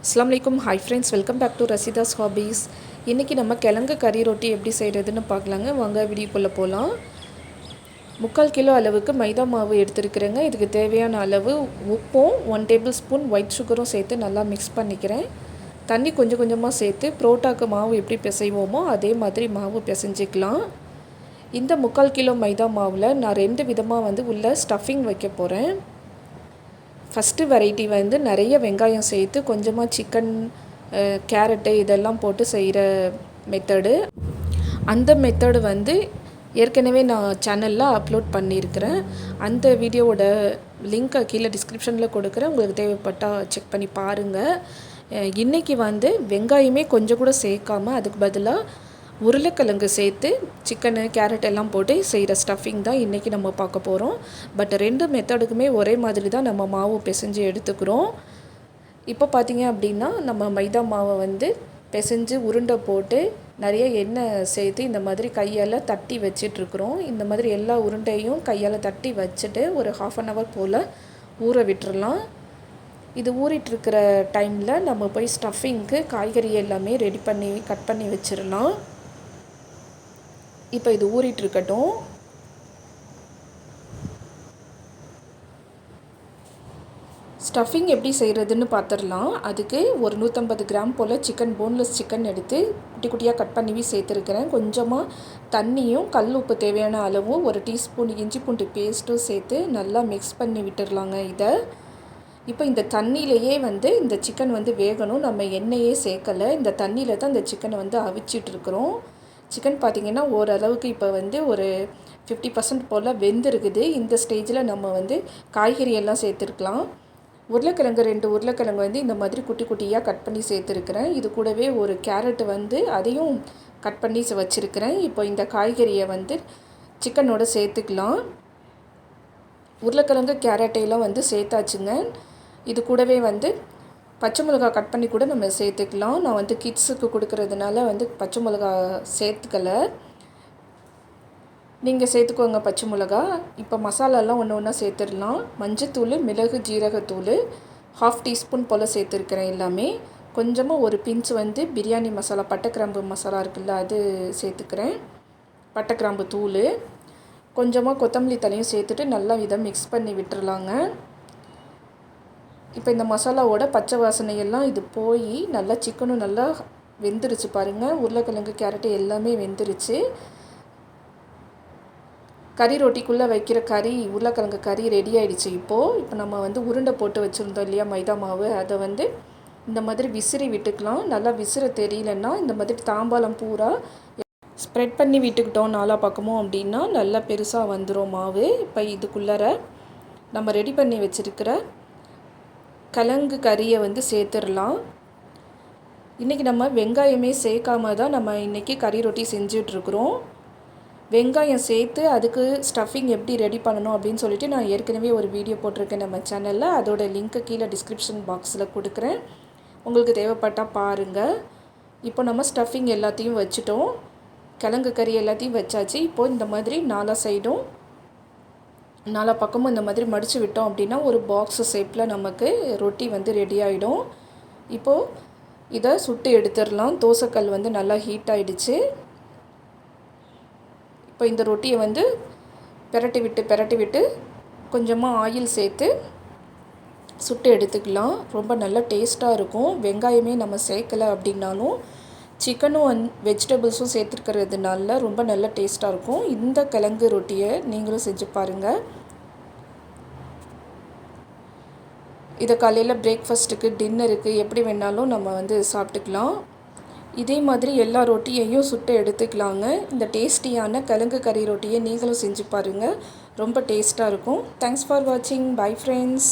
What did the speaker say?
அஸ்ஸலாமுஅலைக்கும். Hi friends, welcome back to Rasheeda's hobbies. இன்றைக்கி நம்ம கிழங்கு கறி ரொட்டி எப்படி செய்கிறதுன்னு பார்க்கலாங்க. வாங்க வீடியோக்குள்ளே போகலாம். 3/4 கிலோ அளவுக்கு மைதா மாவு எடுத்துருக்குறேங்க. இதுக்கு தேவையான அளவு உப்பும் 1 டேபிள் ஸ்பூன் ஒயிட் சுகரும் சேர்த்து நல்லா மிக்ஸ் பண்ணிக்கிறேன். தண்ணி கொஞ்சம் கொஞ்சமாக சேர்த்து புரோட்டாக்கு மாவு எப்படி பிசைவோமோ அதே மாதிரி மாவு பிசைஞ்சிக்கலாம். இந்த 3/4 கிலோ மைதா மாவில் நான் 2 விதமாக உள்ள ஸ்டஃபிங் வைக்க போகிறேன். ஃபஸ்ட்டு வெரைட்டி நிறைய வெங்காயம் சேர்த்து கொஞ்சமாக சிக்கன், கேரட்டு இதெல்லாம் போட்டு செய்கிற மெத்தடு. அந்த மெத்தடு ஏற்கனவே நான் சேனலில் அப்லோட் பண்ணியிருக்கிறேன். அந்த வீடியோவோட லிங்க்கை கீழே டிஸ்கிரிப்ஷனில் கொடுக்குறேன். உங்களுக்கு தேவைப்பட்டால் செக் பண்ணி பாருங்கள். இன்றைக்கி வெங்காயமே கொஞ்சம் கூட சேர்க்காமல் அதுக்கு பதிலாக உருளைக்கிழங்கு சேர்த்து சிக்கனு, கேரட் எல்லாம் போட்டு செய்கிற ஸ்டஃபிங் தான் இன்றைக்கி நம்ம பார்க்க போகிறோம். பட் 2 மெத்தடுக்குமே ஒரே மாதிரி தான் நம்ம மாவு பிசைஞ்சு எடுத்துக்கிறோம். இப்போ பார்த்திங்க அப்படின்னா நம்ம மைதா மாவை பிசைஞ்சு உருண்டை போட்டு நிறைய எண்ணெய் சேர்த்து இந்த மாதிரி கையால் தட்டி வச்சிட்ருக்குறோம். இந்த மாதிரி எல்லா உருண்டையும் கையால் தட்டி வச்சுட்டு ஒரு 1/2 hour போல் ஊற விட்டுறலாம். இது ஊறிட்டுருக்கிற டைமில் நம்ம போய் ஸ்டஃபிங்க்கு காய்கறி எல்லாமே ரெடி பண்ணி கட் பண்ணி வச்சிடலாம். இப்போ இது ஊறிட்டுருக்கட்டும். ஸ்டஃபிங் எப்படி செய்கிறதுன்னு பார்த்துடலாம். அதுக்கு ஒரு 150 கிராம் போல் சிக்கன், போன்லெஸ் சிக்கன் எடுத்து குட்டி குட்டியாக கட் பண்ணி சேர்த்துருக்கிறேன். கொஞ்சமாக தண்ணியும் கல் உப்பு தேவையான அளவும் 1 டீஸ்பூன் இஞ்சி பூண்டு பேஸ்ட்டும் சேர்த்து நல்லா மிக்ஸ் பண்ணி விட்டுடலாங்க. இதை இப்போ இந்த தண்ணியிலையே இந்த சிக்கன் வேகணும். நம்ம எண்ணெயே சேர்க்கலை. இந்த தண்ணியில் தான் இந்த சிக்கனை அவிச்சிட்ருக்குறோம். சிக்கன் பார்த்திங்கன்னா ஓரளவுக்கு இப்போ ஒரு 50% போல் வெந்திருக்குது. இந்த ஸ்டேஜில் நம்ம காய்கறி எல்லாம் சேர்த்துருக்கலாம். உருளைக்கிழங்கு 2 உருளைக்கிழங்கு இந்த மாதிரி குட்டி குட்டியாக கட் பண்ணி சேர்த்துருக்கிறேன். இது கூடவே ஒரு கேரட்டு அதையும் கட் பண்ணி வச்சுருக்கிறேன். இப்போ இந்த காய்கறியை சிக்கனோட சேர்த்துக்கலாம். உருளைக்கிழங்கு கேரட்டையெல்லாம் சேர்த்தாச்சுங்க. இது கூடவே பச்சை மிளகா கட் பண்ணி கூட நம்ம சேர்த்துக்கலாம். நான் கிட்ஸுக்கு கொடுக்கறதுனால பச்சை மிளகா சேர்த்துக்கலை. நீங்கள் சேர்த்துக்கோங்க பச்சை மிளகா. இப்போ மசாலாலாம் ஒன்று ஒன்றா சேர்த்துடலாம். மஞ்சத்தூள், மிளகு, ஜீரகத்தூள் 1/2 டீஸ்பூன் போல் சேர்த்துருக்கிறேன் எல்லாமே. கொஞ்சமாக ஒரு பிஞ்ச் பிரியாணி மசாலா, பட்டை கிராம்பு மசாலா இருக்குல்ல, அது சேர்த்துக்கிறேன். பட்டை கிராம்பு தூள், கொஞ்சமாக கொத்தமல்லி தலையும் சேர்த்துட்டு நல்லா இதை மிக்ஸ் பண்ணி விட்டுறலாங்க. இப்போ இந்த மசாலாவோட பச்சை வாசனையெல்லாம் இது போய் நல்லா சிக்கனும் நல்லா வெந்துருச்சு பாருங்கள். உருளைக்கிழங்கு, கேரட்டு எல்லாமே வெந்துருச்சு. கறி ரொட்டிக்குள்ளே வைக்கிற உருளைக்கிழங்கு கறி ரெடி ஆகிடுச்சு. இப்போ நம்ம உருண்டை போட்டு வச்சுருந்தோம் இல்லையா மைதா மாவு, அதை இந்த மாதிரி விசிறி விட்டுக்கலாம். நல்லா விசிற தெரியலன்னா இந்த மாதிரி தாம்பாலம் பூரா ஸ்ப்ரெட் பண்ணி விட்டுக்கிட்டோம் நாலா பக்கமும் அப்படின்னா நல்லா பெருசாக வந்துடும் மாவு. இப்போ இதுக்குள்ளார நம்ம ரெடி பண்ணி வச்சுருக்கிற கிழங்கு கறியை சேர்த்துடலாம். இன்றைக்கி நம்ம வெங்காயமே சேர்க்காம தான் நம்ம இன்றைக்கி கறி ரொட்டி செஞ்சிட்ருக்குறோம். வெங்காயம் சேர்த்து அதுக்கு ஸ்டஃபிங் எப்படி ரெடி பண்ணணும் அப்படின்னு சொல்லிட்டு நான் ஏற்கனவே ஒரு வீடியோ போட்டிருக்கேன் நம்ம சேனலில். அதோட லிங்க்கை கீழே டிஸ்கிரிப்ஷன் பாக்ஸில் கொடுக்குறேன். உங்களுக்கு தேவைப்பட்டால் பாருங்கள். இப்போ நம்ம ஸ்டஃபிங் எல்லாத்தையும் வச்சுட்டோம். கிழங்கு கறி எல்லாத்தையும் வச்சாச்சு. இப்போது இந்த மாதிரி நாலா பக்கமும் இந்த மாதிரி மடித்து விட்டோம் அப்படின்னா ஒரு பாக்ஸு ஷேப்பில் நமக்கு ரொட்டி ரெடி ஆகிடும். இப்போது இதை சுட்டு எடுத்துடலாம். தோசைக்கல் நல்லா ஹீட் ஆகிடுச்சு. இப்போ இந்த ரொட்டியை பெரட்டி விட்டு கொஞ்சமாக ஆயில் சேர்த்து சுட்டு எடுத்துக்கலாம். ரொம்ப நல்லா டேஸ்ட்டாக இருக்கும். வெங்காயமே நம்ம சேர்க்கலை அப்படின்னாலும் சிக்கனும் வெஜிடபிள்ஸும் சேர்த்துருக்கிறதுனால ரொம்ப நல்ல டேஸ்ட்டாக இருக்கும். இந்த கிழங்கு ரொட்டியை நீங்களும் செஞ்சு பாருங்கள். இதை காலையில் பிரேக்ஃபாஸ்ட்டுக்கு, டின்னருக்கு எப்படி வேணாலும் நம்ம சாப்பிட்டுக்கலாம். இதே மாதிரி எல்லா ரொட்டியையும் சுட்டு எடுத்துக்கலாங்க. இந்த டேஸ்டியான கிழங்கு கறி ரொட்டியை நீங்களும் செஞ்சு பாருங்கள். ரொம்ப டேஸ்ட்டாக இருக்கும். தேங்க்ஸ் ஃபார் வாட்சிங். Bye friends.